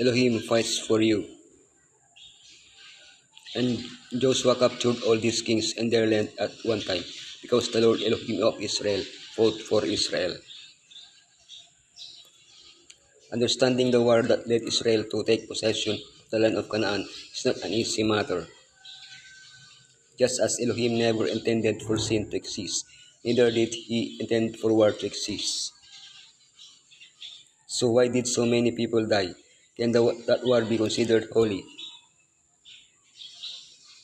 Elohim fights for you. And Joshua captured all these kings and their land at one time, because the Lord Elohim of Israel fought for Israel. Understanding the war that led Israel to take possession of the land of Canaan is not an easy matter. Just as Elohim never intended for sin to exist, neither did he intend for war to exist. So why did so many people die? Can that war be considered holy?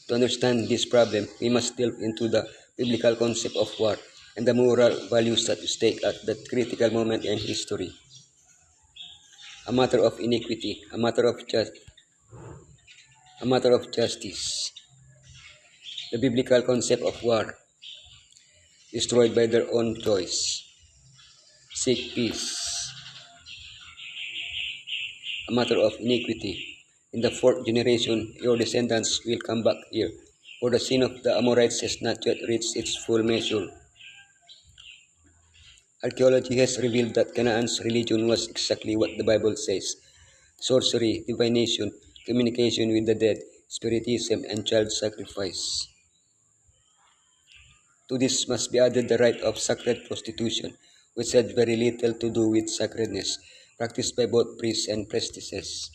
To understand this problem, we must delve into the biblical concept of war and the moral values at stake at that critical moment in history. A matter of iniquity, a matter of justice. The biblical concept of war, destroyed by their own choice. Seek peace. A matter of iniquity. In the fourth generation, your descendants will come back here, for the sin of the Amorites has not yet reached its full measure. Archaeology has revealed that Canaan's religion was exactly what the Bible says: sorcery, divination, communication with the dead, spiritism, and child sacrifice. To this must be added the rite of sacred prostitution, which had very little to do with sacredness, practiced by both priests and priestesses.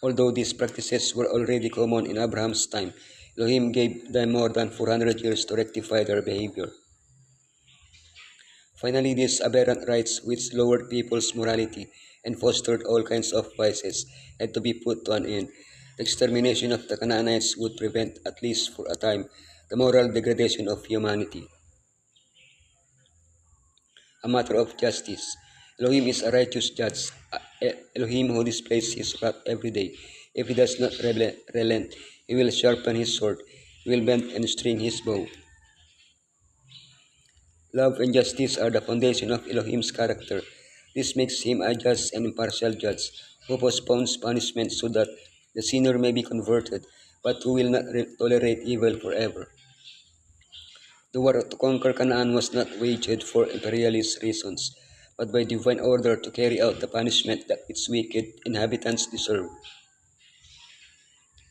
Although these practices were already common in Abraham's time, Elohim gave them more than 400 years to rectify their behavior. Finally, these aberrant rites, which lowered people's morality and fostered all kinds of vices, had to be put to an end. The extermination of the Canaanites would prevent, at least for a time, the moral degradation of humanity. A matter of justice. Elohim is a righteous judge, Elohim who displays his wrath every day. If he does not relent, he will sharpen his sword, he will bend and string his bow. Love and justice are the foundation of Elohim's character. This makes him a just and impartial judge, who postpones punishment so that the sinner may be converted, but who will not tolerate evil forever. The war to conquer Canaan was not waged for imperialist reasons, but by divine order to carry out the punishment that its wicked inhabitants deserve.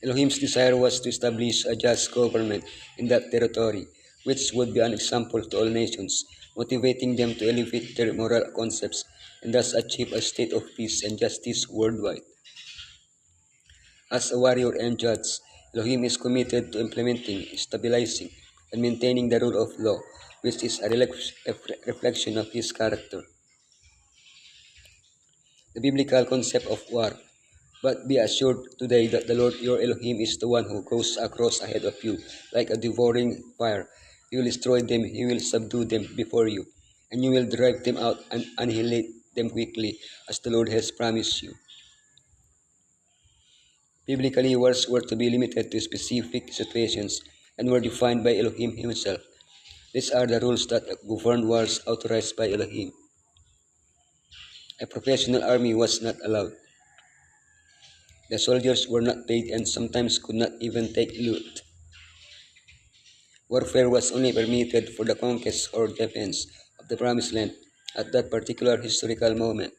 Elohim's desire was to establish a just government in that territory, which would be an example to all nations, motivating them to elevate their moral concepts and thus achieve a state of peace and justice worldwide. As a warrior and judge, Elohim is committed to implementing, stabilizing, and maintaining the rule of law, which is a reflection of his character. The biblical concept of war. But be assured today that the Lord your Elohim is the one who goes across ahead of you like a devouring fire. He will destroy them, he will subdue them before you, and you will drive them out and annihilate them quickly, as the Lord has promised you. Biblically, wars were to be limited to specific situations and were defined by Elohim himself. These are the rules that governed wars authorized by Elohim. A professional army was not allowed. The soldiers were not paid and sometimes could not even take loot. Warfare was only permitted for the conquest or defense of the promised land at that particular historical moment.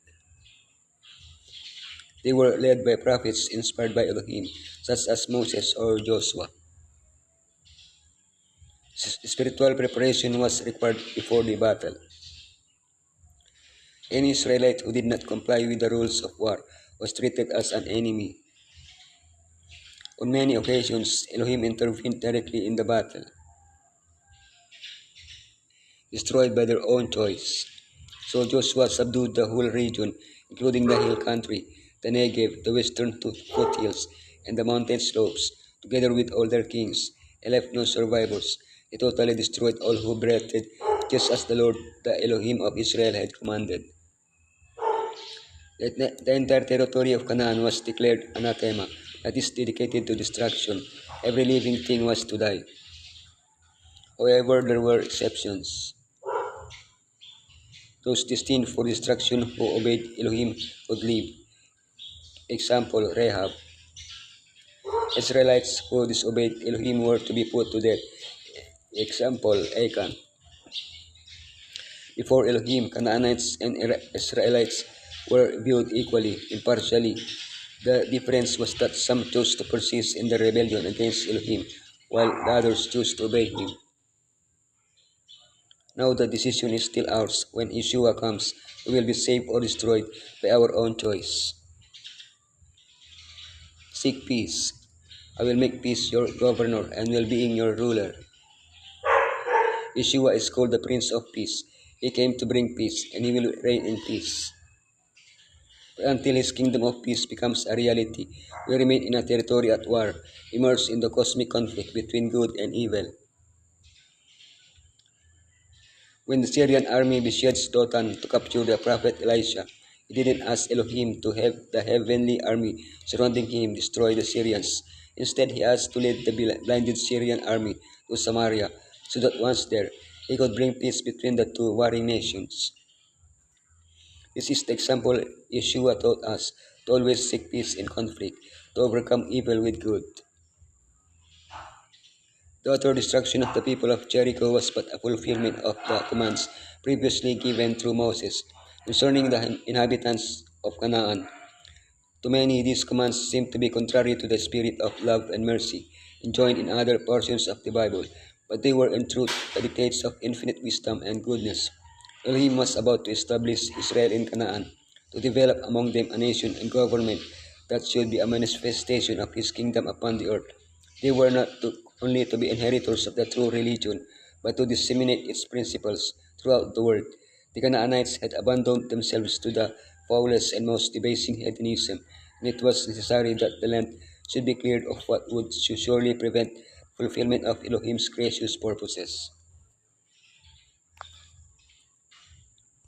They were led by prophets inspired by Elohim, such as Moses or Joshua. Spiritual preparation was required before the battle. Any Israelite who did not comply with the rules of war was treated as an enemy. On many occasions, Elohim intervened directly in the battle, destroyed by their own choice. So Joshua subdued the whole region, including the hill country, the Negev, the western foothills, and the mountain slopes, together with all their kings, and left no survivors. He totally destroyed all who breathed, just as the Lord, the Elohim of Israel, had commanded. The entire territory of Canaan was declared anathema, that is, dedicated to destruction. Every living thing was to die. However, there were exceptions. Those destined for destruction who obeyed Elohim could live. Example, Rahab. Israelites who disobeyed Elohim were to be put to death. Example, Achan. Before Elohim, Canaanites and Israelites were viewed equally, impartially. The difference was that some chose to persist in their rebellion against Elohim, while the others chose to obey him. Now the decision is still ours. When Yeshua comes, we will be saved or destroyed by our own choice. Seek peace. I will make peace your governor and well-being your ruler. Yeshua is called the Prince of Peace. He came to bring peace, and he will reign in peace. But until his kingdom of peace becomes a reality, we remain in a territory at war, immersed in the cosmic conflict between good and evil. When the Syrian army besieged Dothan to capture the prophet Elisha, he didn't ask Elohim to have the heavenly army surrounding him destroy the Syrians. Instead, he asked to lead the blinded Syrian army to Samaria, so that once there, he could bring peace between the two warring nations. This is the example Yeshua taught us to always seek peace in conflict, to overcome evil with good. The utter destruction of the people of Jericho was but a fulfillment of the commands previously given through Moses concerning the inhabitants of Canaan. To many, these commands seem to be contrary to the spirit of love and mercy enjoined in other portions of the Bible, but they were in truth the dictates of infinite wisdom and goodness. Elohim was about to establish Israel in Canaan, to develop among them a nation and government that should be a manifestation of his kingdom upon the earth. They were not only to be inheritors of the true religion, but to disseminate its principles throughout the world. The Canaanites had abandoned themselves to the foulest and most debasing hedonism, and it was necessary that the land should be cleared of what would surely prevent fulfillment of Elohim's gracious purposes.